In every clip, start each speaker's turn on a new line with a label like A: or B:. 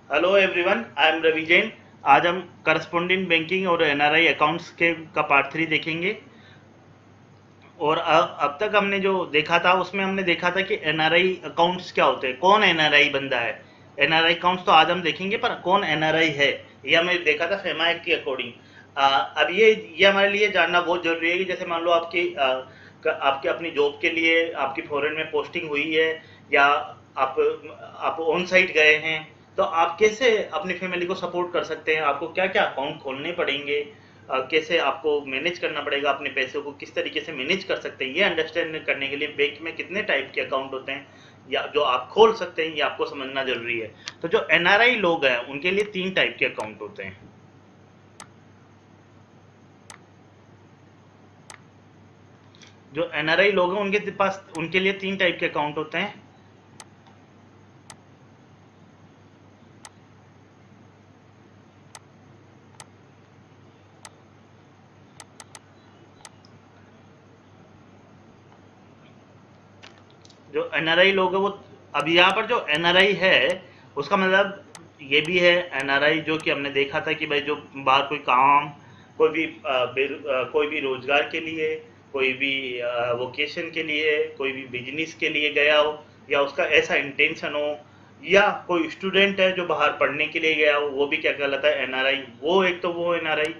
A: Hello everyone, I am Ravi Jain. आज हम correspondent banking और एनआरआई अकाउंट्स के का पार्ट 3 देखेंगे। और अब तक हमने जो देखा था उसमें हमने देखा था कि एनआरआई अकाउंट्स क्या होते हैं, कौन एनआरआई बंदा है। एनआरआई अकाउंट्स तो आज हम देखेंगे, पर कौन एनआरआई है ये हमें देखा था फेमा एक्ट के अकॉर्डिंग। अब ये हमारे लिए जानना बहुत जरूरी है कि जैसे मान लो आपके अपनी जॉब के लिए आपकी फॉरेन में पोस्टिंग हुई है, या आप ऑन साइट गए हैं, तो आप कैसे अपनी फैमिली को सपोर्ट कर सकते हैं, आपको क्या क्या अकाउंट खोलने पड़ेंगे, कैसे आपको मैनेज करना पड़ेगा, अपने पैसों को किस तरीके से मैनेज कर सकते हैं, ये अंडरस्टैंड करने के लिए बैंक में कितने टाइप के अकाउंट होते हैं या जो आप खोल सकते हैं, ये आपको समझना जरूरी है। तो जो एनआरआई लोग हैं उनके लिए 3 टाइप के अकाउंट होते हैं। जो एनआरआई लोग हैं उनके पास उनके लिए 3 टाइप के अकाउंट होते हैं। जो एनआरआई लोग हैं वो, अब यहाँ पर जो एनआरआई है उसका मतलब ये भी है एनआरआई जो कि हमने देखा था कि भाई जो बाहर कोई काम, कोई भी रोजगार के लिए, कोई भी वोकेशन के लिए, कोई भी बिजनेस के लिए गया हो, या उसका ऐसा इंटेंशन हो, या कोई स्टूडेंट है जो बाहर पढ़ने के लिए गया हो, वो भी क्या कहलाता है, एनआरआई। वो एक तो वो एनआरआई,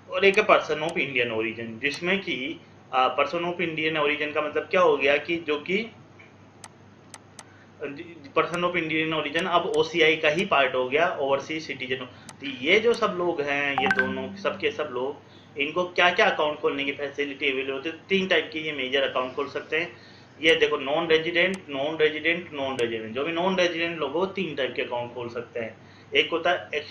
A: और एक है पर्सन ऑफ इंडियन ओरिजिन, जिसमें कि पर्सन ऑफ इंडियन ओरिजिन का मतलब क्या हो गया कि जो कि पर्सन ऑफ इंडियन ओरिजिन अब ओसीआई का ही पार्ट हो गया, ओवरसीज सिटीजन। तो ये जो सब लोग हैं, ये दोनों सबके सब लोग, इनको क्या क्या अकाउंट खोलने की फैसिलिटी अवेलेबल होती है, 3 टाइप के ये मेजर अकाउंट खोल सकते हैं। ये देखो, non resident, non resident, non resident. जो भी नॉन रेजिडेंट लोग हो 3 टाइप के अकाउंट खोल सकते हैं। एक होता है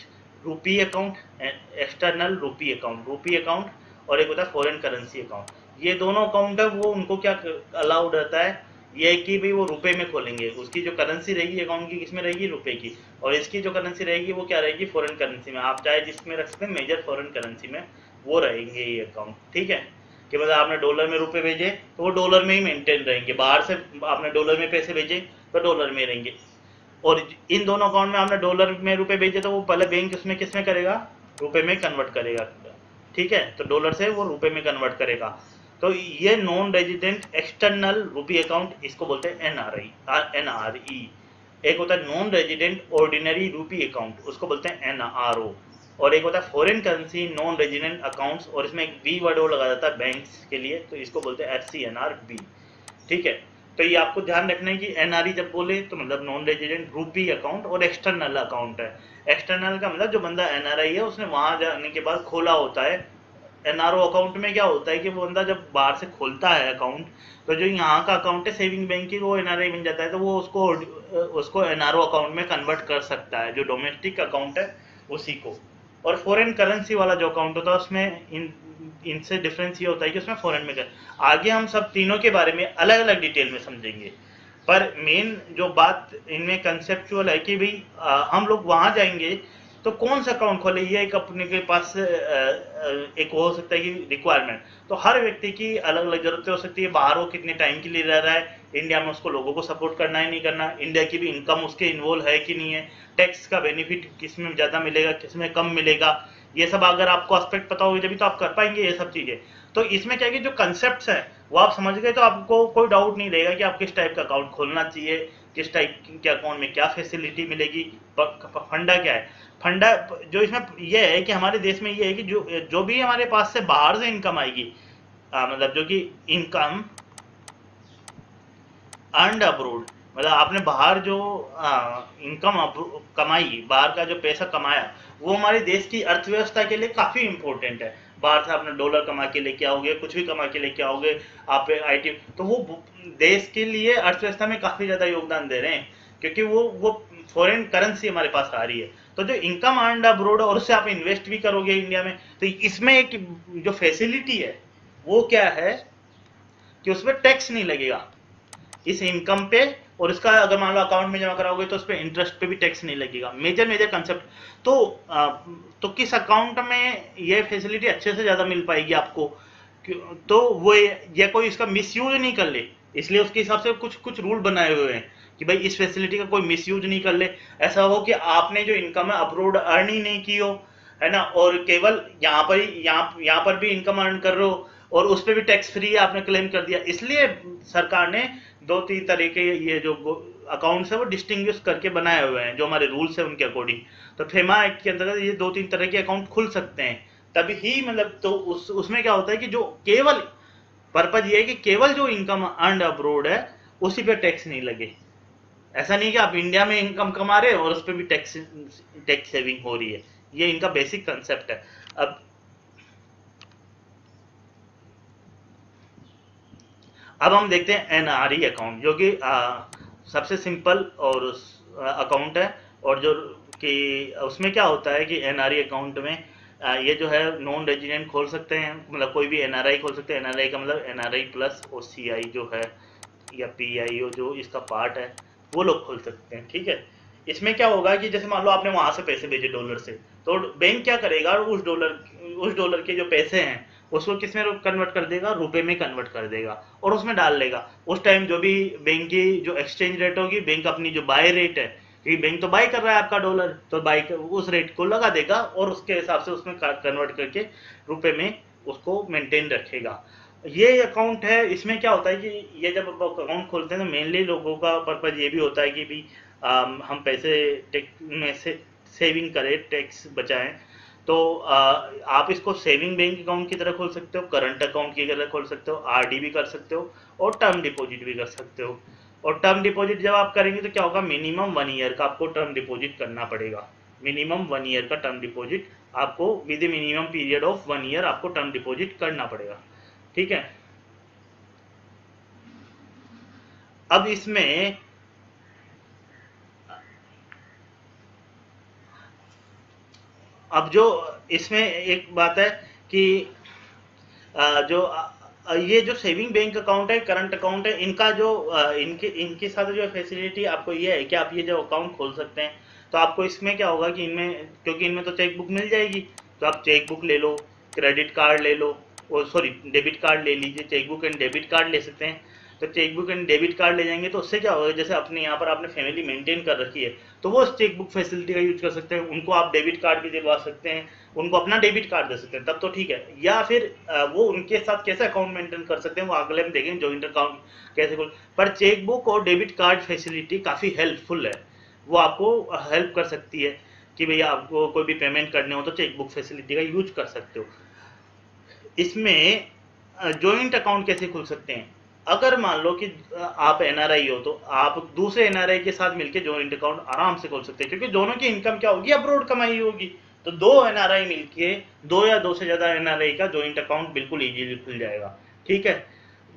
A: रूपी अकाउंट, एक्सटर्नल रूपी अकाउंट, रूपी अकाउंट, और एक होता है फॉरेन करेंसी अकाउंट। ये दोनों अकाउंट है वो उनको क्या अलाउड रहता है, ये है कि भाई वो रुपए में खोलेंगे, उसकी जो करेंसी रहेगी अकाउंट की किसमें रहेगी, रुपए की। और इसकी जो करेंसी रहेगी वो क्या रहेगी, फॉरेन करेंसी में। आप चाहे जिसमें रख सकते हैं, मेजर फॉरेन करेंसी में वो रहेंगे ये अकाउंट, ठीक है। कि मतलब आपने डॉलर में रुपए भेजे तो वो डॉलर में ही मेंटेन रहेंगे, बाहर से आपने डॉलर में पैसे भेजे तो डॉलर में रहेंगे। और इन दोनों अकाउंट में आपने डॉलर में रुपए भेजे तो वो पहले बैंक उसमें किसमें करेगा, रुपए में कन्वर्ट करेगा, ठीक है। तो डॉलर से वो रुपए में कन्वर्ट करेगा। तो ये नॉन रेजिडेंट एक्सटर्नल रुपी अकाउंट, इसको बोलते हैं एनआरआई, एनआरई। एक होता है नॉन रेजिडेंट ऑर्डिनरी रूपी अकाउंट, उसको बोलते हैं एनआरओ। और एक होता है foreign currency non resident accounts, और इसमें एक बी वर्ड और लगा जाता है बैंक्स के लिए, तो इसको बोलते हैं एफसीएनआरबी, ठीक है। तो ये आपको ध्यान रखना है कि एनआरई जब बोले तो मतलब नॉन रेजिडेंट रूपी अकाउंट, और एक्सटर्नल अकाउंट है। एक्सटर्नल का मतलब जो बंदा एनआरआई है उसने वहां जाने के बाद खोला होता है। एनआरओ अकाउंट में क्या होता है कि वो बंदा जब बाहर से खोलता है अकाउंट, तो जो यहाँ का अकाउंट है सेविंग बैंक की, वो एनआरआई बन जाता है, तो वो उसको उसको एनआरओ अकाउंट में कन्वर्ट कर सकता है, जो डोमेस्टिक अकाउंट है उसी को। और फॉरेन करेंसी वाला जो अकाउंट होता है उसमें इनसे डिफरेंस ये होता है कि उसमें फॉरेन में कर, आगे हम सब तीनों के बारे में अलग अलग डिटेल में समझेंगे। पर मेन जो बात इनमें कंसेप्चुअल है कि भाई हम लोग वहां जाएंगे तो कौन सा अकाउंट खोले, ये एक अपने के पास एक हो सकता है कि रिक्वायरमेंट। तो हर व्यक्ति की अलग अलग जरूरतें हो सकती है, बाहर वो कितने टाइम के लिए रह रहा है, इंडिया में उसको लोगों को सपोर्ट करना है नहीं करना, इंडिया की भी इनकम उसके इन्वॉल्व है कि नहीं है, टैक्स का बेनिफिट किस में ज्यादा मिलेगा किस में कम मिलेगा, ये सब अगर आपको एस्पेक्ट पता होगी तभी तो आप कर पाएंगे ये सब चीजें। तो इसमें क्या है कि जो कंसेप्ट है वो आप समझ गए तो आपको कोई डाउट नहीं रहेगा कि आप किस टाइप का अकाउंट खोलना चाहिए, किस टाइप के अकाउंट में क्या फैसिलिटी मिलेगी, फंडा क्या है। फंडा जो इसमें ये है कि हमारे देश में ये है कि जो जो भी हमारे पास से बाहर से इनकम आएगी, मतलब जो कि इनकम अर्नड अब्रोड, मतलब आपने बाहर जो इनकम कमाई, बाहर का जो पैसा कमाया, वो हमारे देश की अर्थव्यवस्था के लिए काफी इंपॉर्टेंट है। बाहर से आपने डॉलर कमा के लेके आओगे, कुछ भी कमा के लेके आओगे, आप आईटी, तो वो देश के लिए अर्थव्यवस्था में काफी ज्यादा योगदान दे रहे हैं, क्योंकि वो फॉरेन करेंसी हमारे पास आ रही है। तो जो इनकम अर्नड अब्रोड और उससे आप इन्वेस्ट भी करोगे इंडिया में, तो इसमें एक जो फैसिलिटी है वो क्या है कि उसमें टैक्स नहीं लगेगा इस इनकम पे, और इसका अगर मान लो अकाउंट में जमा कराओगे तो उस पर इंटरेस्ट पे भी टैक्स नहीं लगेगा। Major major concept. तो तो किस अकाउंट में ये फैसिलिटी अच्छे से ज्यादा मिल पाएगी आपको, तो वो ये कोई इसका मिसयूज नहीं कर ले, इसलिए उसके हिसाब से कुछ कुछ रूल बनाए हुए हैं कि भाई इस फैसिलिटी का कोई मिसयूज नहीं कर ले। ऐसा हो कि आपने जो इनकम है अब्रोड अर्न ही नहीं की हो, है ना, और केवल यहाँ पर ही यहाँ पर भी इनकम अर्न कर रहे हो और उस पर भी टैक्स फ्री आपने क्लेम कर दिया। इसलिए सरकार ने 2-3 तरह के ये जो अकाउंट्स है वो डिस्टिंग्विश करके बनाए हुए हैं, जो हमारे रूल्स है उनके अकॉर्डिंग। तो फेमा एक्ट के अंतर्गत ये 2-3 तरह के अकाउंट खुल सकते हैं, तभी ही मतलब तो उसमें क्या होता है कि जो केवल पर्पज ये है कि केवल जो इनकम अर्न अब्रोड है उसी पे टैक्स नहीं लगे। ऐसा नहीं कि आप इंडिया में इनकम कमा रहे हो और उस पर भी टैक्स सेविंग हो रही है। ये इनका बेसिक कंसेप्ट है। अब हम देखते हैं एनआरई अकाउंट, जो कि सबसे सिंपल और अकाउंट है, और जो कि उसमें क्या होता है कि एनआरई अकाउंट में ये जो है नॉन रेजिडेंट खोल सकते हैं, मतलब कोई भी एनआरआई खोल सकते हैं। एनआरआई का मतलब एनआरआई प्लस ओसीआई जो है या पीआईओ जो इसका पार्ट है वो लोग खोल सकते हैं, ठीक है। इसमें क्या होगा कि जैसे मान लो आपने वहां से पैसे भेजे डॉलर से, तो बैंक क्या करेगा, उस डॉलर के जो पैसे हैं उसको किस में कन्वर्ट कर देगा, रुपए में कन्वर्ट कर देगा और उसमें डाल लेगा। उस टाइम जो भी बैंक की जो एक्सचेंज रेट होगी, बैंक अपनी जो बाय रेट है, क्योंकि बैंक तो बाय कर रहा है आपका डॉलर, तो बाय उस रेट को लगा देगा और उसके हिसाब से उसमें कन्वर्ट करके रुपए में उसको मेंटेन रखेगा। ये अकाउंट है। इसमें क्या होता है कि ये जब अकाउंट खोलते हैं तो मेनली लोगों का पर्पज ये भी होता है कि भी हम पैसे टैक्स में से सेविंग करें, टैक्स बचाएं। तो आप इसको सेविंग बैंक अकाउंट की तरह खोल सकते हो, करंट अकाउंट की तरह खोल सकते हो, आरडी भी कर सकते हो और टर्म डिपॉजिट भी कर सकते हो। और टर्म डिपॉजिट जब आप करेंगे तो क्या होगा, मिनिमम 1 ईयर का आपको टर्म डिपॉजिट करना पड़ेगा। मिनिमम 1 ईयर का टर्म डिपॉजिट आपको with minimum period of 1 year आपको टर्म डिपॉजिट करना पड़ेगा, ठीक है। अब इसमें अब जो इसमें एक बात है कि ये जो सेविंग बैंक अकाउंट है, करंट अकाउंट है, इनका जो इनके साथ जो फैसिलिटी आपको ये है कि आप ये जो अकाउंट खोल सकते हैं, तो आपको इसमें क्या होगा कि इनमें, क्योंकि इनमें तो चेक बुक मिल जाएगी, तो आप चेक बुक ले लो, क्रेडिट कार्ड ले लो, सॉरी डेबिट कार्ड ले लीजिए, cheque book and debit card ले सकते हैं। तो cheque book and debit card ले जाएंगे तो उससे क्या होगा, जैसे अपने यहाँ पर आपने फैमिली मेंटेन कर रखी है तो वो चेक बुक फैसिलिटी का यूज कर सकते हैं, उनको आप डेबिट कार्ड भी दिलवा सकते हैं, उनको अपना डेबिट कार्ड दे सकते हैं, तब तो ठीक है। या फिर वो उनके साथ कैसे अकाउंट मेंटेन कर सकते हैं वो अगले में देखेंगे, जॉइंट अकाउंट कैसे खोल। पर चेक बुक और डेबिट कार्ड फैसिलिटी काफ़ी हेल्पफुल है, वो आपको हेल्प कर सकती है कि भैया आपको कोई भी पेमेंट करने हो तो चेक बुक फैसिलिटी का यूज कर सकते हो। इसमें जॉइंट अकाउंट कैसे खुल सकते हैं, अगर मान लो कि आप एनआरआई हो तो आप दूसरे एनआरआई के साथ मिलकर जॉइंट अकाउंट आराम से खोल सकते हैं, क्योंकि दोनों की इनकम क्या होगी, अब्रोड कमाई होगी। तो 2 एनआरआई मिलके, 2 या 2 से ज्यादा एनआरआई का जॉइंट अकाउंट बिल्कुल इजीली खुल जाएगा, ठीक है।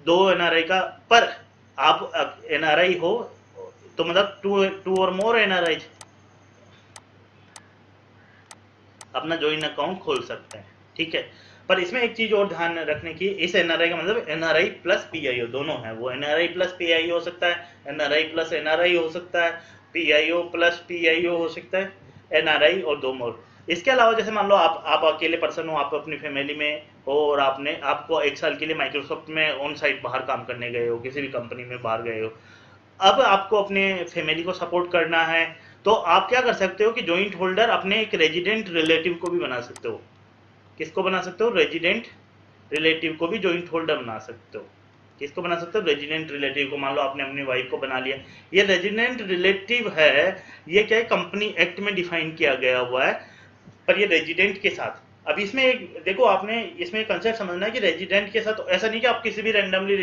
A: 2 एनआरआई का, पर आप एनआरआई हो तो मतलब टू और मोर एनआरआई अपना जॉइंट अकाउंट खोल सकते हैं, ठीक है। पर इसमें एक चीज और ध्यान रखने की, इस एनआरआई का मतलब एनआरआई प्लस पीआईओ दोनों है। वो एनआरआई प्लस पीआईओ हो सकता है, एनआरआई प्लस एनआरआई हो सकता है, पीआईओ प्लस पीआईओ हो सकता है, एनआरआई और 2 मोर। इसके अलावा जैसे मान लो आप अकेले पर्सन हो, आप अपनी फैमिली में हो और आपको 1 साल के लिए माइक्रोसॉफ्ट में ऑन साइट बाहर काम करने गए हो, किसी भी कंपनी में बाहर गए हो, अब आपको अपने फैमिली को सपोर्ट करना है, तो आप क्या कर सकते हो कि जॉइंट होल्डर अपने एक रेजिडेंट रिलेटिव को भी बना सकते हो। किसको बना सकते हो, रेजिडेंट रिलेटिव को भी जॉइंट होल्डर बना सकते हो। किसको बना सकते हो, रेजिडेंट रिलेटिव को। मान लो आपने अपनी वाइफ को बना लिया, ये रेजिडेंट रिलेटिव है, ये क्या है, कंपनी एक्ट में डिफाइन किया गया हुआ है, पर ये रेजिडेंट के साथ। अब इसमें एक देखो, आपने इसमें कंसेप्ट समझना है कि रेजिडेंट के साथ ऐसा नहीं कि आप किसी भी रैंडमली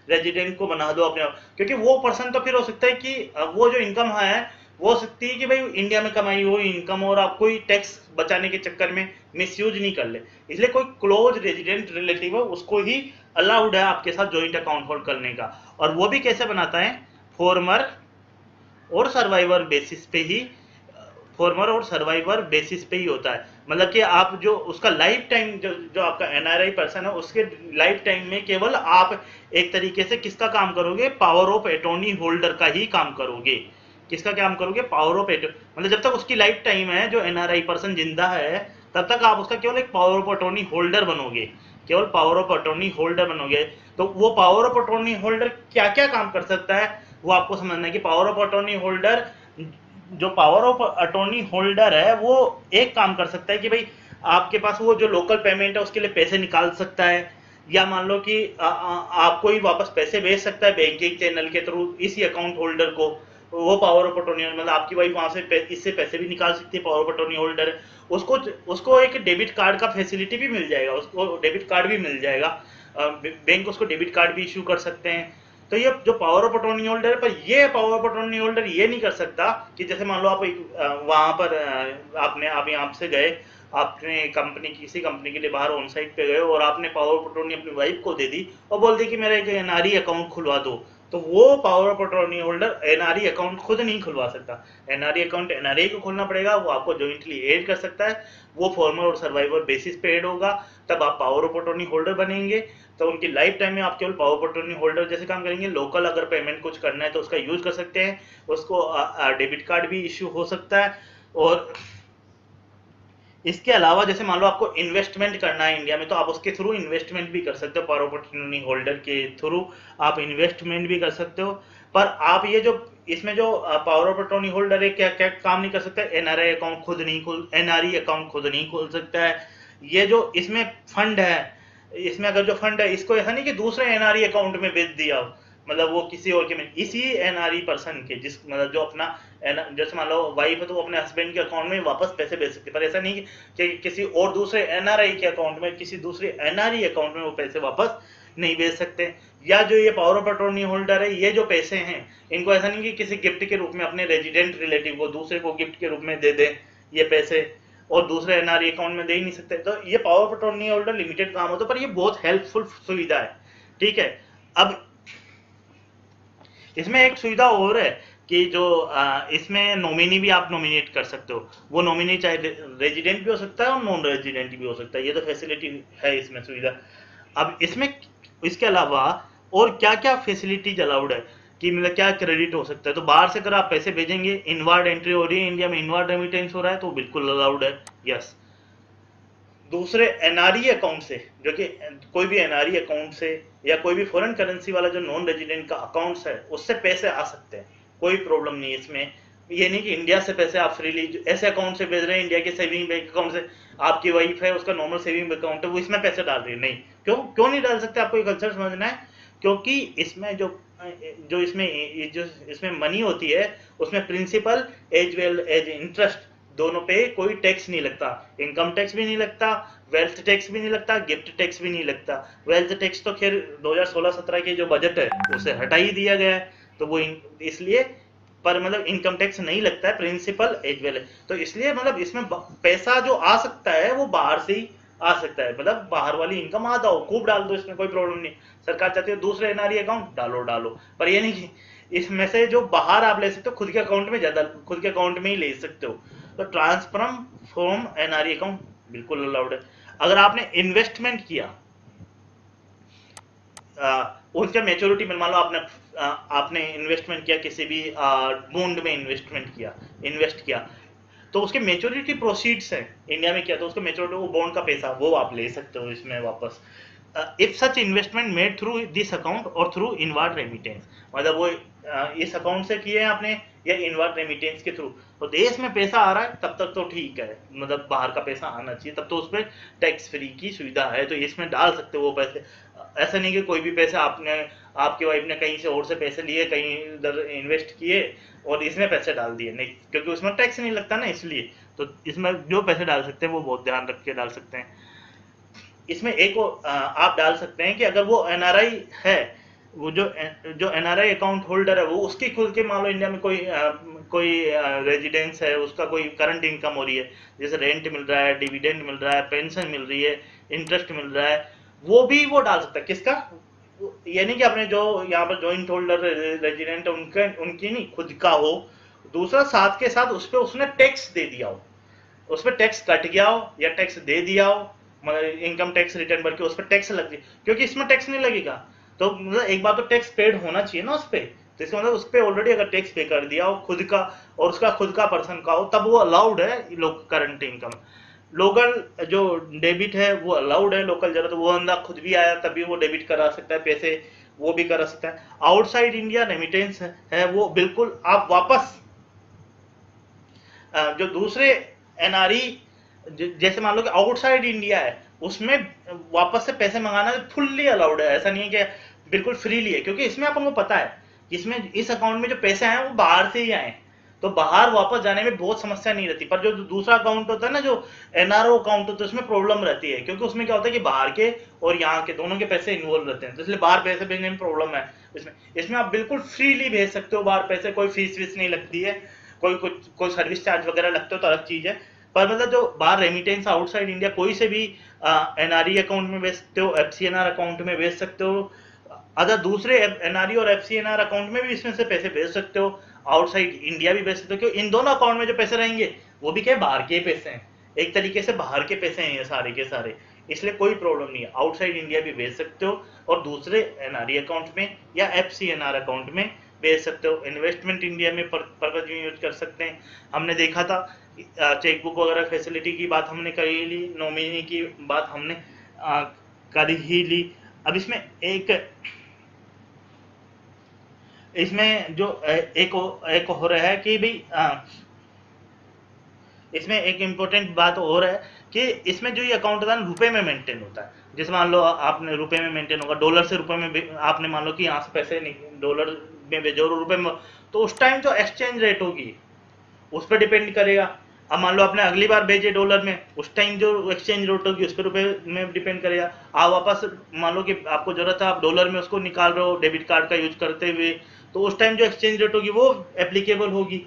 A: रेजिडेंट को बना दो अपने आप, क्योंकि वो पर्सन तो फिर हो सकता है कि वो जो इनकम है वो हो सकती है कि भाई इंडिया में कमाई हुई इनकम और आप कोई टैक्स बचाने के चक्कर में मिसयूज नहीं कर ले। इसलिए कोई क्लोज रेजिडेंट रिलेटिव है उसको ही अलाउड है आपके साथ जॉइंट अकाउंट होल्ड करने का। और वो भी कैसे बनाता है, फॉर्मर और सर्वाइवर बेसिस पे ही, फॉर्मर और सर्वाइवर बेसिस पे ही होता है। मतलब कि आप जो उसका लाइफ टाइम, जो आपका एनआरआई पर्सन है उसके लाइफ टाइम में केवल आप एक तरीके से किसका काम करोगे, पावर ऑफ अटॉर्नी होल्डर का ही काम करोगे। किसका काम करोगे, पावर ऑफ अटॉर्नी, मतलब जब तक उसकी लाइफ टाइम है, जो एनआरआई पर्सन जिंदा है, तब तक आप उसका केवल एक पावर ऑफ अटॉर्नी होल्डर बनोगे, केवल पावर ऑफ अटॉर्नी होल्डर बनोगे। तो वो पावर ऑफ अटॉर्नी होल्डर क्या क्या काम कर सकता है, वो आपको समझना है कि पावर ऑफ अटॉर्नी होल्डर, जो पावर ऑफ अटॉर्नी होल्डर है वो एक काम कर सकता है कि भाई आपके पास वो जो लोकल पेमेंट है उसके लिए पैसे निकाल सकता है, या मान लो कि आपको ही वापस पैसे भेज सकता है बैंकिंग चैनल के थ्रू इसी अकाउंट होल्डर को। वो पावर ऑफ अटॉर्नी, मतलब आपकी वाइफ वहां से इससे पैसे भी निकाल सकती है, पावर ऑफ अटॉर्नी होल्डर उसको उसको एक डेबिट कार्ड का फैसिलिटी भी मिल जाएगा, उसको डेबिट कार्ड भी मिल जाएगा, बैंक उसको डेबिट कार्ड भी इशू कर सकते हैं। तो ये जो पावर ऑफ अटॉर्नी होल्डर है, पर ये पावर ऑफ अटॉर्नी होल्डर ये नहीं कर सकता कि जैसे मान लो आप वहां पर आपने आप यहाँ से गए, आपने कंपनी किसी कंपनी के लिए बाहर ऑन साइट पे गए और आपने पावर ऑफ अटॉर्नी अपनी वाइफ को दे दी और बोल दी कि मेरा एक एनआरई अकाउंट खुलवा दो, तो वो power of attorney holder NRE account खुद नहीं खुलवा सकता। एनआरई अकाउंट एनआरई को खोलना पड़ेगा, वो आपको जॉइंटली एड कर सकता है, वो फॉर्मर और सर्वाइवर बेसिस पे एड होगा, तब आप पावर ऑफ अटॉर्नी होल्डर बनेंगे। तो उनकी लाइफ टाइम में आप केवल पावर ऑफ अटॉर्नी होल्डर जैसे काम करेंगे। लोकल अगर पेमेंट कुछ करना है तो उसका यूज कर सकते हैं, उसको डेबिट कार्ड भी इश्यू हो सकता है। और इसके अलावा जैसे मान लो आपको इन्वेस्टमेंट करना है इंडिया में, तो आप उसके थ्रू इन्वेस्टमेंट भी कर सकते हो, पावर ऑफ अटॉर्नी होल्डर के थ्रू आप इन्वेस्टमेंट भी कर सकते हो। पर आप ये जो इसमें जो पावर ऑफ अटॉर्नी होल्डर है क्या क्या काम नहीं कर सकता, एनआरआई अकाउंट खुद नहीं खोल एनआरई अकाउंट खुद नहीं खोल सकता है। ये जो इसमें फंड है, इसमें अगर जो फंड है इसको ऐसा नहीं कि दूसरे एनआरई अकाउंट में भेज दिया, मतलब वो किसी और के में, इसी एनआरई पर्सन के जिस मतलब जो अपना जैसे मान लो वाइफ है तो वो अपने हस्बैंड के अकाउंट में वापस पैसे भेज सकते, पर ऐसा नहीं कि किसी और दूसरे एनआरआई के अकाउंट में, किसी दूसरे एनआरई अकाउंट में वो पैसे वापस नहीं भेज सकते। या जो ये पावर ऑफ अटॉर्नी होल्डर है, ये जो पैसे हैं इनको ऐसा नहीं कि किसी गिफ्ट के रूप में अपने रेजिडेंट रिलेटिव को दूसरे को गिफ्ट के रूप में दे दे ये पैसे, और दूसरे एनआरई अकाउंट में दे ही नहीं सकते। तो ये power of attorney holder limited काम होता है, पर ये बहुत हेल्पफुल सुविधा है, ठीक है। अब इसमें एक सुविधा और है कि जो इसमें नॉमिनी भी आप नॉमिनेट कर सकते हो, वो नॉमिनी चाहे रेजिडेंट भी हो सकता है और नॉन रेजिडेंट भी हो सकता है, ये तो फैसिलिटी है इसमें सुविधा। अब इसमें इसके अलावा और क्या क्या फैसिलिटीज अलाउड है कि मतलब क्या क्रेडिट हो सकता है, तो बाहर से अगर आप पैसे भेजेंगे, इनवार्ड एंट्री हो रही है इंडिया में, इनवार्ड रेमिटेंस हो रहा है, तो बिल्कुल अलाउड है, यस। दूसरे एनआरई अकाउंट से, जो कि कोई भी एनआरई अकाउंट से या कोई भी फॉरेन करेंसी वाला जो नॉन रेजिडेंट का अकाउंट्स है उससे पैसे आ सकते हैं, कोई प्रॉब्लम नहीं है इसमें। ये नहीं कि इंडिया से पैसे आप फ्रीली ऐसे अकाउंट से भेज रहे हैं, इंडिया के सेविंग बैंक अकाउंट से, आपकी वाइफ है उसका नॉर्मल सेविंग अकाउंट है वो इसमें पैसे डाल रही है, नहीं। क्यों क्यों नहीं डाल सकते, आपको ये कल्चर समझना है। क्योंकि इसमें जो जो इसमें मनी होती है उसमें principal as well as interest दोनों पे कोई टैक्स नहीं लगता, इनकम टैक्स भी नहीं लगता, वेल्थ टैक्स भी नहीं लगता, गिफ्ट टैक्स भी नहीं लगता। वेल्थ टैक्स तो खैर 2016-17 के जो बजट है उसे हटा ही दिया गया है, तो वो इसलिए, पर मतलब इनकम टैक्स नहीं लगता है, प्रिंसिपल एज वेल है। तो इसलिए मतलब इसमें पैसा जो आ सकता है वो बाहर से ही आ सकता है, मतलब बाहर वाली इनकम आ दो खूब डाल दो, इसमें कोई प्रॉब्लम नहीं। सरकार चाहती है दूसरे एनआरई अकाउंट डालो, पर ये नहीं कि इसमें से जो बाहर आप ले सकते हो खुद के अकाउंट में, ज्यादा खुद के अकाउंट में ही ले सकते हो। तो ट्रांसफर फ्रॉम एनआरई अकाउंट बिल्कुल अलाउड है। अगर आपने इन्वेस्टमेंट किया उसके मेच्योरिटी में, मान लो आपने इन्वेस्टमेंट किया किसी भी बॉन्ड में इन्वेस्ट किया, तो उसके मेच्योरिटी प्रोसीड्स है इंडिया में किया, तो उसके मेच्योरिटी वो बॉन्ड का पैसा वो आप ले सकते हो इसमें वापस। If such investment made through this account और थ्रू इनवार्ड रेमिटेंस, मतलब वो इस अकाउंट से किए हैं आपने या इनवार्ड रेमिटेंस के थ्रू, तो देश में पैसा आ रहा है तब तक तो ठीक है, मतलब बाहर का पैसा आना चाहिए, तब तो उसमें टैक्स फ्री की सुविधा है, तो इसमें डाल सकते हो वो पैसे। ऐसा नहीं कि कोई भी पैसा आपकी वाइफ ने कहीं से और से पैसे लिए, कहीं इधर इन्वेस्ट किए और इसमें पैसे डाल दिए, नहीं, क्योंकि उसमें टैक्स नहीं लगता ना, इसलिए। तो इसमें जो पैसे डाल सकते हैं वो बहुत ध्यान रख के डाल सकते हैं। इसमें एक आप डाल सकते हैं कि अगर वो एनआरआई है, वो जो एनआरआई अकाउंट होल्डर है वो उसकी खुद के मान लो इंडिया में कोई रेजिडेंस है, उसका कोई करंट इनकम हो रही है, जैसे रेंट मिल रहा है, डिविडेंड मिल रहा है, पेंशन मिल रही है, इंटरेस्ट मिल रहा है, वो भी वो डाल सकता है। किसका, ये नहीं कि अपने जो यहाँ पर जॉइंट होल्डर रेजिडेंट है उनकी नहीं, खुद का हो। दूसरा साथ के साथ उस पर उसने टैक्स दे दिया हो, उस पर टैक्स कट गया हो या टैक्स दे दिया हो, मतलब इनकम टैक्स रिटर्न भर के उस पर टैक्स लग गया, क्योंकि इसमें टैक्स नहीं लगेगा, तो मतलब एक बार तो टैक्स पेड होना चाहिए ना उस पर, तो इसका मतलब उस पर ऑलरेडी अगर टैक्स पे कर दिया हो खुद का और उसका खुद का पर्सन का हो, तब वो अलाउड है लोग करंट इनकम। लोकल जो डेबिट है वो अलाउड है, लोकल जरूरत वो बंदा खुद भी आया तभी वो डेबिट करा सकता है पैसे, वो भी कर सकता है। आउटसाइड इंडिया रेमिटेंस है वो बिल्कुल आप वापस जो दूसरे एनआरई जैसे मान लो कि आउटसाइड इंडिया है, उसमें वापस से पैसे मंगाना फुल्ली अलाउड है। ऐसा नहीं है कि बिल्कुल फ्रीली है, क्योंकि इसमें अपन को पता है कि इसमें इस अकाउंट में जो पैसे हैं वो बाहर से ही आए, तो बाहर वापस जाने में बहुत समस्या नहीं रहती। पर जो दूसरा अकाउंट होता है ना, जो एनआरओ अकाउंट होता है, उसमें प्रॉब्लम रहती है, क्योंकि उसमें क्या होता है कि बाहर के और यहाँ के दोनों के पैसे इन्वॉल्व रहते हैं, तो इसलिए बाहर पैसे भेजने में प्रॉब्लम है। इसमें आप बिल्कुल फ्रीली भेज सकते हो बाहर पैसे, कोई फीस वीस नहीं लगती है, कोई सर्विस चार्ज वगैरह लगते हो तो अलग चीज है। पर मतलब जो बाहर रेमिटेंस आउटसाइड इंडिया कोई से भी एनआरई अकाउंट में भेज सकते हो, एफसीएनआर अकाउंट में भेज सकते हो, अदर दूसरे एनआरई और एफसीएनआर अकाउंट में भी इसमें से पैसे भेज सकते हो, आउटसाइड इंडिया भी भेज सकते हो, क्योंकि इन दोनों अकाउंट में जो पैसे रहेंगे वो भी क्या बाहर के पैसे हैं, एक तरीके से बाहर के पैसे हैं ये सारे के सारे, इसलिए कोई प्रॉब्लम नहीं है। आउटसाइड इंडिया भी भेज सकते हो और दूसरे एनआरई अकाउंट में या एफसीएनआर अकाउंट में भेज सकते हो। इन्वेस्टमेंट इंडिया में पर्पज यूज कर सकते हैं। हमने देखा था चेकबुक वगैरह फैसिलिटी की बात हमने कर ली, नॉमिनी की बात हमने कर ही ली। अब इसमें जो एक हो रहा है कि भाई इसमें एक इम्पोर्टेंट बात और है कि इसमें जो ये अकाउंट होता है रुपए में मेंटेन होता है। जैसे मान लो आपने रुपए में मेंटेन होगा, डॉलर से रुपए में आपने मान लो कि यहाँ से पैसे डॉलर में भेजो रुपए में, तो उस टाइम जो एक्सचेंज रेट होगी उस पर डिपेंड करेगा। अब मान लो आपने अगली बार भेजे डॉलर में, उस टाइम जो एक्सचेंज रेट होगी उस पर रुपए में डिपेंड करेगा। आप वापस मान लो कि आपको जरूरत है, आप डॉलर में उसको निकाल रहे हो डेबिट कार्ड का यूज करते हुए, तो उस टाइम जो एक्सचेंज रेट होगी वो एप्लीकेबल होगी।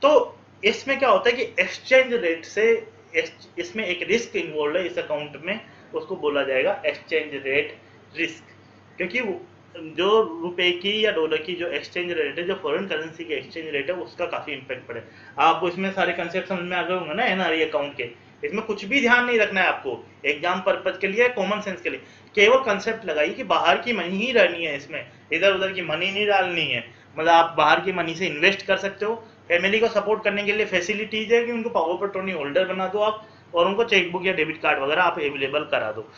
A: तो इसमें क्या होता है कि एक्सचेंज रेट से इसमें एक रिस्क इन्वॉल्व है इस अकाउंट में, उसको बोला जाएगा एक्सचेंज रेट रिस्क, क्योंकि जो रुपए की या डॉलर की जो एक्सचेंज रेट है, जो फॉरेन करेंसी की एक्सचेंज रेट है, उसका काफी इंपैक्ट पड़े। आपको इसमें सारे कंसेप्ट समझ में आ गए होंगे ना एनआरई अकाउंट के। इसमें कुछ भी ध्यान नहीं रखना है आपको, एग्जाम पर्पज के लिए, कॉमन सेंस के लिए केवल कंसेप्ट लगाइए कि बाहर की मनी ही रहनी है, इसमें इधर उधर की मनी नहीं डालनी है। मतलब आप बाहर की मनी से इन्वेस्ट कर सकते हो, फैमिली को सपोर्ट करने के लिए फैसिलिटीज है कि उनको पावर ऑफ अटॉर्नी होल्डर बना दो आप, और उनको चेकबुक या डेबिट कार्ड वगैरह आप अवेलेबल करा दो।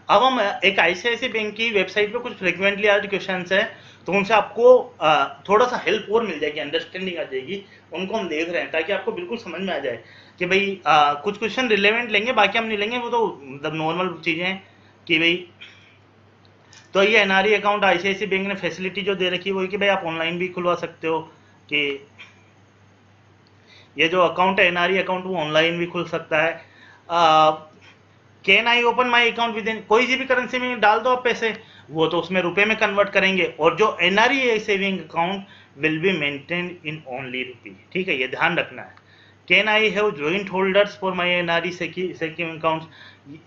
A: अब हम एक आईसीआईसीआई बैंक की वेबसाइट पे कुछ फ्रिक्वेंटली आस्क्ड क्वेश्चंस हैं, तो उनसे आपको थोड़ा सा हेल्प और मिल जाएगी, अंडरस्टैंडिंग आ जाएगी। उनको हम देख रहे हैं ताकि आपको बिल्कुल समझ में आ जाए कि भाई कुछ क्वेश्चन रिलेवेंट लेंगे, बाकी हम नहीं लेंगे, वो तो मतलब नॉर्मल चीज़ें हैं कि भाई। तो ये एनआरई अकाउंट आईसीआईसीआई बैंक ने फैसिलिटी जो दे रखी है वो कि भाई आप ऑनलाइन भी खुलवा सकते हो, कि ये जो अकाउंट है एनआरई अकाउंट वो ऑनलाइन भी खुल सकता है। Can I open my account with in, कोई सी भी करेंसी में डाल दो आप पैसे, वो तो उसमें रुपए में कन्वर्ट करेंगे, और जो NRE saving account will be maintain in only rupee. ठीक है, ये ध्यान रखना है। Can I have joint holders for my NRE saving account,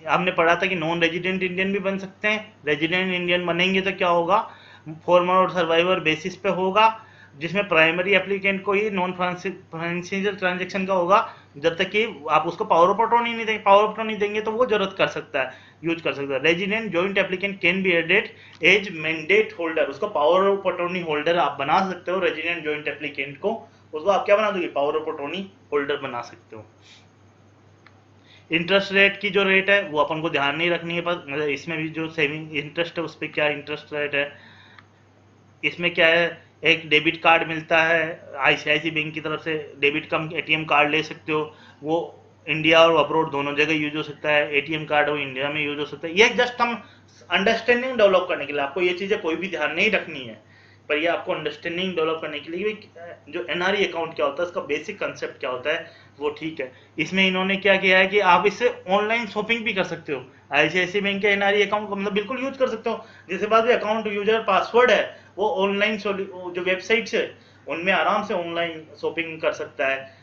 A: हमने पढ़ा था कि नॉन रेजिडेंट इंडियन भी बन सकते हैं। रेजिडेंट इंडियन बनेंगे तो क्या होगा, फॉर्मर और सर्वाइवर बेसिस पे होगा, जिसमें प्राइमरी एप्लीकेंट को ही नॉन फाइनेंशियल ट्रांजेक्शन का होगा, जब तक कि आप उसको पावर ऑफ अटॉर्नी नहीं देंगे। पावर ऑफ अटॉर्नी देंगे तो वो जरूरत कर सकता है, यूज कर सकता है। Resident joint applicant can be added as mandate holder, उसको पावर ऑफ अटॉर्नी होल्डर आप बना सकते हो। रेजिडेंट जॉइंट एप्लीकेंट को उसको आप क्या बना दोगे, पावर ऑफ अटॉर्नी होल्डर बना सकते हो। इंटरेस्ट रेट की जो रेट है वो अपन को ध्यान नहीं रखनी है, पर मतलब इसमें भी जो सेविंग इंटरेस्ट है उस पर क्या इंटरेस्ट रेट है। इसमें क्या है, एक डेबिट कार्ड मिलता है आईसीआईसी बैंक की तरफ से, डेबिट कम एटीएम कार्ड ले सकते हो, वो इंडिया और अब्रोड दोनों जगह यूज हो सकता है। एटीएम कार्ड वो इंडिया में यूज हो सकता है। ये जस्ट हम अंडरस्टैंडिंग डेवलप करने के लिए, आपको ये चीज़ें कोई भी ध्यान नहीं रखनी है, पर ये आपको अंडरस्टैंडिंग डेवलप करने के लिए जो एनआरई अकाउंट क्या होता है, इसका बेसिक कंसेप्ट क्या होता है वो ठीक है। इसमें इन्होंने क्या किया है कि आप इससे ऑनलाइन शॉपिंग भी कर सकते हो। आईसीआईसीआई बैंक के एनआरई अकाउंट को मतलब बिल्कुल यूज कर सकते हो। जिसके बाद भी अकाउंट यूजर पासवर्ड है, वो ऑनलाइन जो वेबसाइट्स है उनमें आराम से ऑनलाइन शॉपिंग कर सकता है।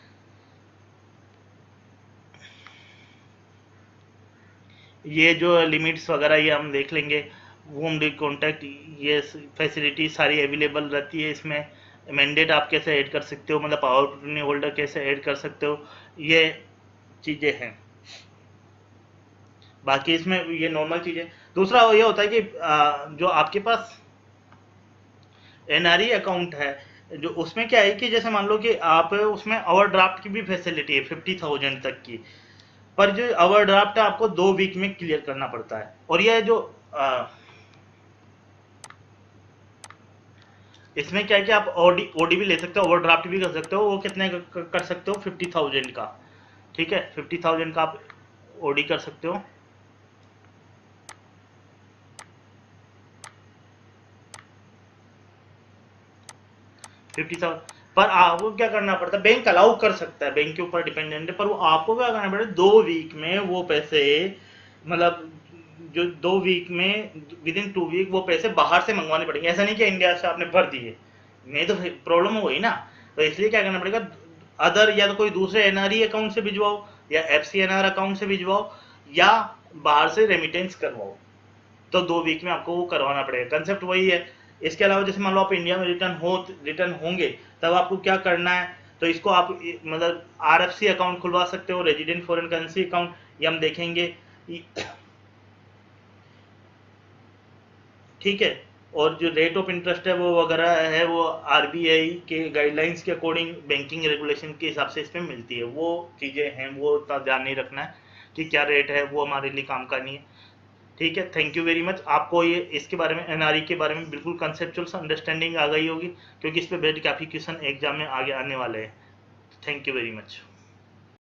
A: ये जो लिमिट्स वगैरह ये हम देख लेंगे। होम कॉन्टैक्ट, ये फैसिलिटी सारी अवेलेबल रहती है इसमें। मैंडेट आप कैसे ऐड कर सकते हो, मतलब पावर अटॉर्नी होल्डर कैसे ऐड कर सकते हो, ये चीज़ें हैं। बाकी इसमें ये नॉर्मल चीज़ें। दूसरा ये होता है कि जो आपके पास एनआरई अकाउंट है, जो उसमें क्या है कि जैसे मान लो कि आप उसमें ओवरड्राफ्ट की भी फैसिलिटी है 50,000 तक की, पर जो ओवरड्राफ्ट है आपको 2 वीक में क्लियर करना पड़ता है। और यह जो इसमें क्या है कि आप ओडी भी ले सकते हो, ओवरड्राफ्ट भी कर सकते हो। वो कितने कर सकते हो? 50,000 का। ठीक है, 50,000 का आप ओडी कर सकते हो। पर आपको क्या करना पड़ता है, बैंक अलाउ कर सकता है, बैंक के ऊपर डिपेंडेंट है, पर वो आपको क्या करना पड़ेगा, 2 वीक में वो पैसे, मतलब जो 2 वीक में, विद इन 2 वीक वो पैसे बाहर से मंगवाने पड़ेंगे। ऐसा नहीं कि इंडिया से आपने भर दिए, नहीं तो प्रॉब्लम हो गई ना। तो इसलिए क्या करना पड़ेगा, अदर या तो कोई दूसरे एनआरई अकाउंट से भिजवाओ, या एफसीएनआर अकाउंट से भिजवाओ, या बाहर से रेमिटेंस करवाओ। तो 2 वीक में आपको वो करवाना पड़ेगा, कंसेप्ट वही है। इसके अलावा जैसे मान लो आप इंडिया में रिटर्न होंगे, तब आपको क्या करना है, तो इसको आप मतलब आरएफसी अकाउंट खुलवा सकते हो, रेजिडेंट फॉरेन करेंसी अकाउंट, ये हम देखेंगे। ठीक है। और जो रेट ऑफ इंटरेस्ट है वो वगैरह है, वो आरबीआई के गाइडलाइंस के अकॉर्डिंग, बैंकिंग रेगुलेशन के हिसाब से इसमें मिलती है। वो चीज़ें हैं, वो उतना ध्यान नहीं रखना है कि क्या रेट है, वो हमारे लिए काम का नहीं है। ठीक है, थैंक यू वेरी मच। आपको ये इसके बारे में, एनआरई के बारे में बिल्कुल कंसेप्चुअल अंडरस्टैंडिंग आ गई होगी, क्योंकि इस पे बेस्ड काफ़ी क्वेश्चन एग्जाम में आगे आने वाले हैं। Thank you very much.